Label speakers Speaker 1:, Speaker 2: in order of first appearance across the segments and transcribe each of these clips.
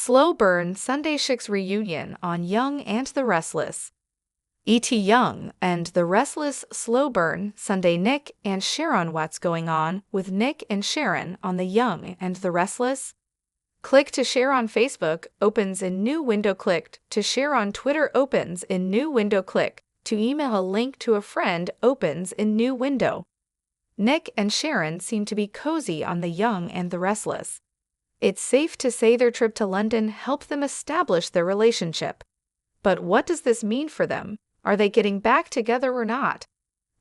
Speaker 1: Slow burn Sunday Shik's reunion on Young and the Restless. E.T. Young and the Restless slow burn Sunday. Nick and Sharon. What's going on with Nick and Sharon on the Young and the Restless? Click to share on Facebook, opens in new window. Click to share on Twitter, opens in new window. Click to email a link to a friend, opens in new window. Nick and Sharon seem to be cozy on the Young and the Restless. It's safe to say their trip to London helped them establish their relationship. But what does this mean for them? Are they getting back together or not?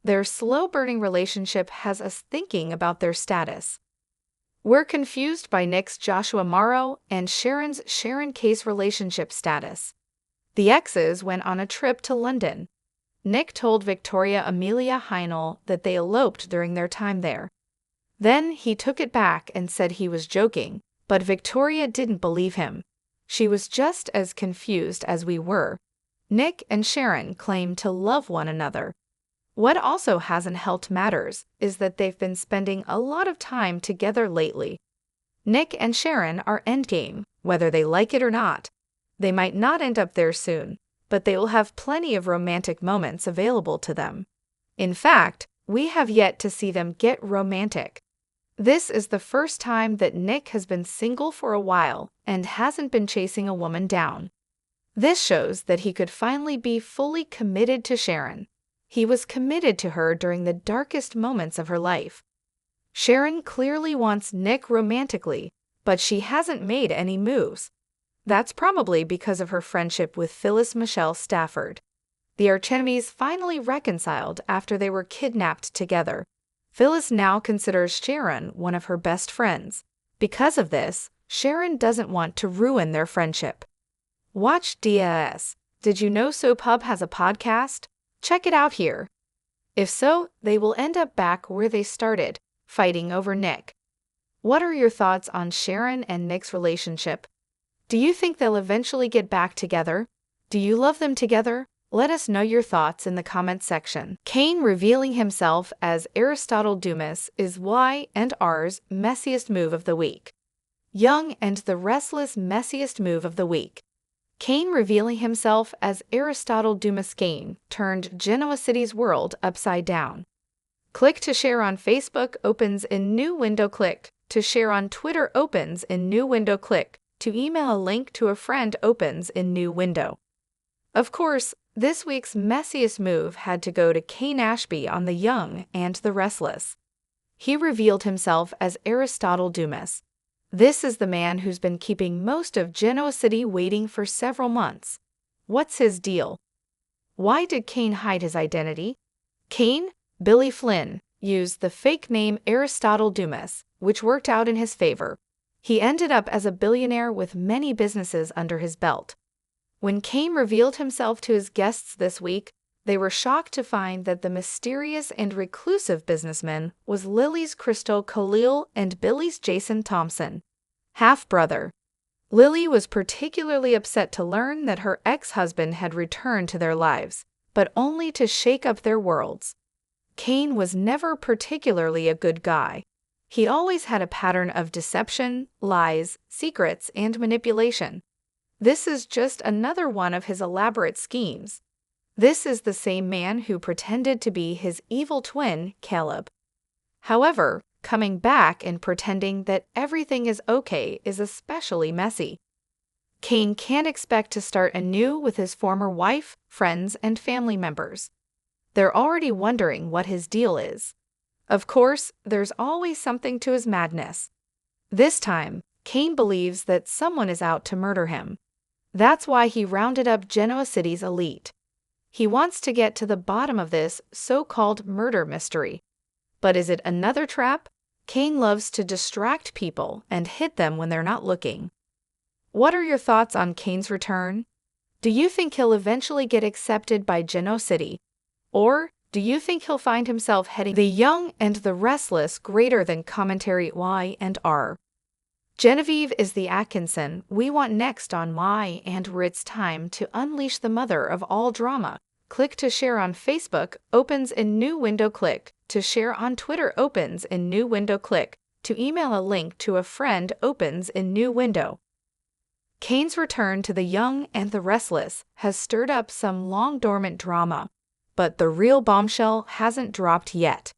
Speaker 1: Their slow-burning relationship has us thinking about their status. We're confused by Nick's Joshua Morrow and Sharon's Sharon Case relationship status. The exes went on a trip to London. Nick told Victoria Amelia Heinel that they eloped during their time there. Then he took it back and said he was joking, but Victoria didn't believe him. She was just as confused as we were. Nick and Sharon claim to love one another. What also hasn't helped matters is that they've been spending a lot of time together lately. Nick and Sharon are endgame, whether they like it or not. They might not end up there soon, but they will have plenty of romantic moments available to them. In fact, we have yet to see them get romantic. This is the first time that Nick has been single for a while and hasn't been chasing a woman down. This shows that he could finally be fully committed to Sharon. He was committed to her during the darkest moments of her life. Sharon clearly wants Nick romantically, but she hasn't made any moves. That's probably because of her friendship with Phyllis Michelle Stafford. The archenemies finally reconciled after they were kidnapped together. Phyllis now considers Sharon one of her best friends. Because of this, Sharon doesn't want to ruin their friendship. Watch DAS. Did you know SoPub has a podcast? Check it out here. If so, they will end up back where they started, fighting over Nick. What are your thoughts on Sharon and Nick's relationship? Do you think they'll eventually get back together? Do you love them together? Let us know your thoughts in the comments section. Kane revealing himself as Aristotle Dumas is Y&R's messiest move of the week. Young and the Restless messiest move of the week. Kane revealing himself as Aristotle Dumas. Kane turned Genoa City's world upside down. Click to share on Facebook, opens in new window. Click to share on Twitter, opens in new window. Click to email a link to a friend, opens in new window. Of course, this week's messiest move had to go to Kane Ashby on the Young and the Restless. He revealed himself as Aristotle Dumas. This is the man who's been keeping most of Genoa City waiting for several months. What's his deal? Why did Kane hide his identity? Kane, Billy Flynn, used the fake name Aristotle Dumas, which worked out in his favor. He ended up as a billionaire with many businesses under his belt. When Kane revealed himself to his guests this week, they were shocked to find that the mysterious and reclusive businessman was Lily's Crystal Khalil and Billy's Jason Thompson, half-brother. Lily was particularly upset to learn that her ex-husband had returned to their lives, but only to shake up their worlds. Kane was never particularly a good guy. He always had a pattern of deception, lies, secrets, and manipulation. This is just another one of his elaborate schemes. This is the same man who pretended to be his evil twin, Caleb. However, coming back and pretending that everything is okay is especially messy. Kane can't expect to start anew with his former wife, friends, and family members. They're already wondering what his deal is. Of course, there's always something to his madness. This time, Kane believes that someone is out to murder him. That's why he rounded up Genoa City's elite. He wants to get to the bottom of this so-called murder mystery. But is it another trap? Kane loves to distract people and hit them when they're not looking. What are your thoughts on Kane's return? Do you think he'll eventually get accepted by Genoa City? Or do you think he'll find himself heading the Young and the Restless greater than commentary Y&R? Genevieve is the Atkinson we want next on Y, and it's time to unleash the mother of all drama. Click to share on Facebook, opens in new window. Click to share on Twitter, opens in new window. Click to email a link to a friend, opens in new window. Kane's return to The Young and the Restless has stirred up some long-dormant drama, but the real bombshell hasn't dropped yet.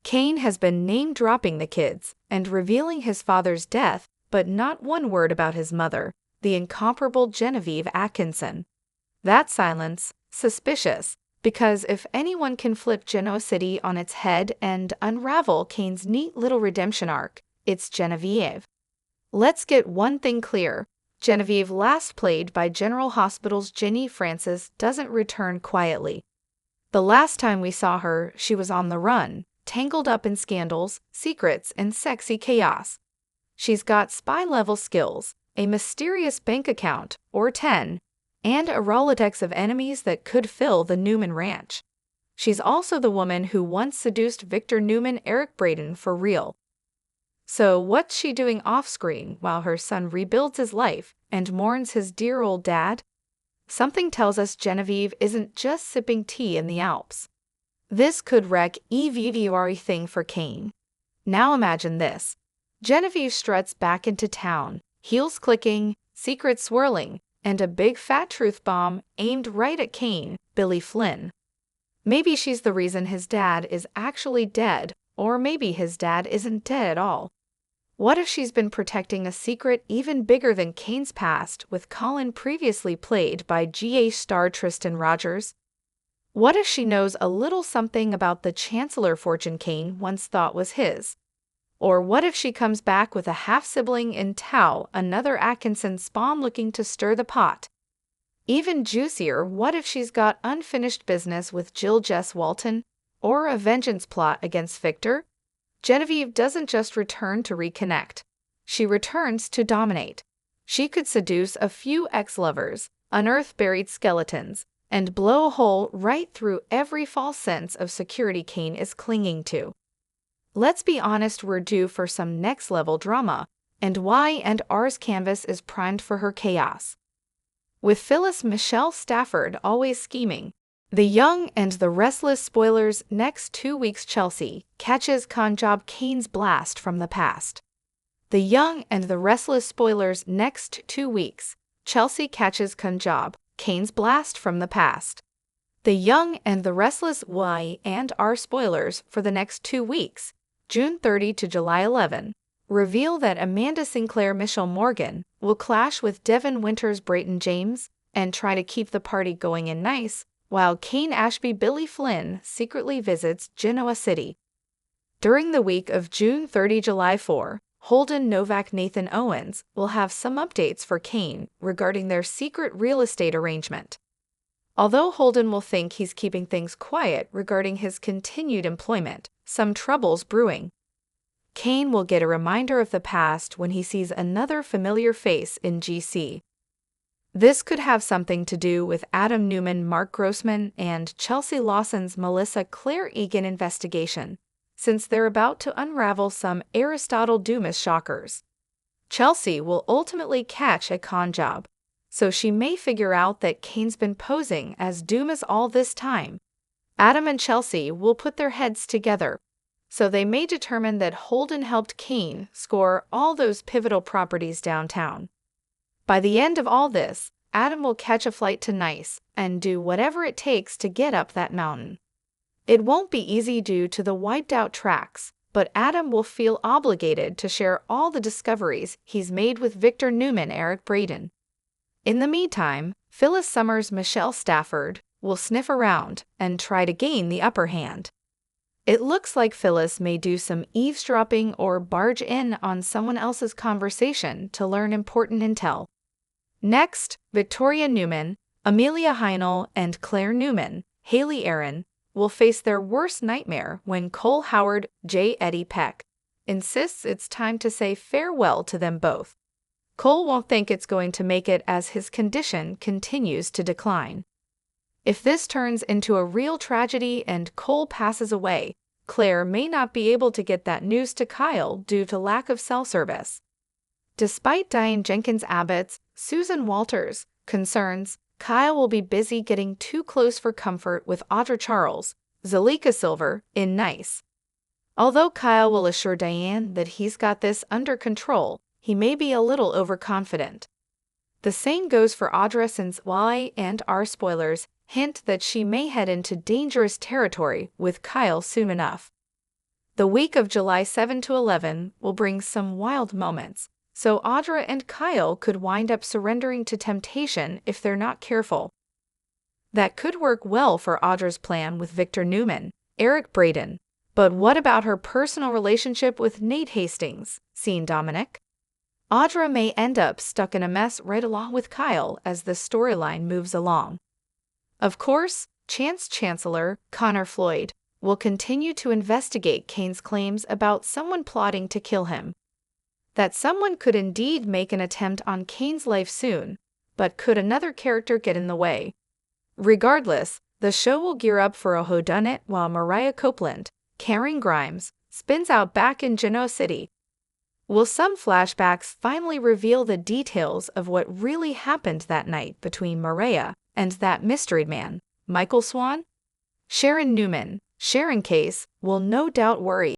Speaker 1: Kane has been name-dropping the kids and revealing his father's death, but not one word about his mother, the incomparable Genevieve Atkinson. That silence, suspicious, because if anyone can flip Genoa City on its head and unravel Kane's neat little redemption arc, it's Genevieve. Let's get one thing clear. Genevieve, last played by General Hospital's Ginny Francis, doesn't return quietly. The last time we saw her, she was on the run, tangled up in scandals, secrets, and sexy chaos. She's got spy-level skills, a mysterious bank account, or 10, and a Rolodex of enemies that could fill the Newman Ranch. She's also the woman who once seduced Victor Newman Eric Braden for real. So what's she doing off-screen while her son rebuilds his life and mourns his dear old dad? Something tells us Genevieve isn't just sipping tea in the Alps. This could wreck everything for Kane. Now imagine this. Genevieve struts back into town, heels clicking, secrets swirling, and a big fat truth bomb aimed right at Kane, Billy Flynn. Maybe she's the reason his dad is actually dead, or maybe his dad isn't dead at all. What if she's been protecting a secret even bigger than Kane's past with Colin, previously played by GA star Tristan Rogers? What if she knows a little something about the Chancellor fortune Kane once thought was his? Or what if she comes back with a half-sibling in Tao, another Atkinson spawn looking to stir the pot? Even juicier, what if she's got unfinished business with Jill Jess Walton, or a vengeance plot against Victor? Genevieve doesn't just return to reconnect. She returns to dominate. She could seduce a few ex-lovers, unearth buried skeletons, and blow a hole right through every false sense of security Kane is clinging to. Let's be honest, we're due for some next-level drama, and Y&R's canvas is primed for her chaos. With Phyllis Michelle Stafford always scheming, The Young and the Restless spoilers next 2 weeks. Chelsea catches Punjab Kane's blast from the past. The Young and the Restless spoilers next 2 weeks. Chelsea catches Punjab Kane's blast from the past. The Young and the Restless Y&R spoilers for the next 2 weeks, June 30 to July 11, reveal that Amanda Sinclair Michelle Morgan will clash with Devin Winters Brayton James and try to keep the party going in nice, while Kane Ashby Billy Flynn secretly visits Genoa City. During the week of June 30 July 4, Holden Novak Nathan Owens will have some updates for Kane regarding their secret real estate arrangement. Although Holden will think he's keeping things quiet regarding his continued employment, some trouble's brewing. Kane will get a reminder of the past when he sees another familiar face in GC. This could have something to do with Adam Newman, Mark Grossman, and Chelsea Lawson's Melissa Claire Egan investigation, since they're about to unravel some Aristotle Dumas shockers. Chelsea will ultimately catch a con job, so she may figure out that Kane's been posing as Dumas all this time. Adam and Chelsea will put their heads together, so they may determine that Holden helped Kane score all those pivotal properties downtown. By the end of all this, Adam will catch a flight to Nice and do whatever it takes to get up that mountain. It won't be easy due to the wiped-out tracks, but Adam will feel obligated to share all the discoveries he's made with Victor Newman Eric Braden. In the meantime, Phyllis Summers Michelle Stafford will sniff around and try to gain the upper hand. It looks like Phyllis may do some eavesdropping or barge in on someone else's conversation to learn important intel. Next, Victoria Newman, Amelia Heinel, and Claire Newman, Haley Aaron, will face their worst nightmare when Cole Howard, J. Eddie Peck, insists it's time to say farewell to them both. Cole won't think it's going to make it as his condition continues to decline. If this turns into a real tragedy and Cole passes away, Claire may not be able to get that news to Kyle due to lack of cell service. Despite Diane Jenkins Abbott's, Susan Walters' concerns, Kyle will be busy getting too close for comfort with Audra Charles, Zalika Silver, in Nice. Although Kyle will assure Diane that he's got this under control, he may be a little overconfident. The same goes for Audra, since Y and R spoilers hint that she may head into dangerous territory with Kyle soon enough. The week of July 7 to 11 will bring some wild moments, so Audra and Kyle could wind up surrendering to temptation if they're not careful. That could work well for Audra's plan with Victor Newman, Eric Braeden. But what about her personal relationship with Nate Hastings, seen Dominic? Audra may end up stuck in a mess right along with Kyle as the storyline moves along. Of course, Chance Chancellor Connor Floyd will continue to investigate Kane's claims about someone plotting to kill him. That someone could indeed make an attempt on Kane's life soon, but could another character get in the way? Regardless, the show will gear up for a whodunit while Mariah Copeland, Karen Grimes, spins out back in Genoa City. Will some flashbacks finally reveal the details of what really happened that night between Mariah and that mystery man, Michael Swan? Sharon Newman, Sharon Case, will no doubt worry.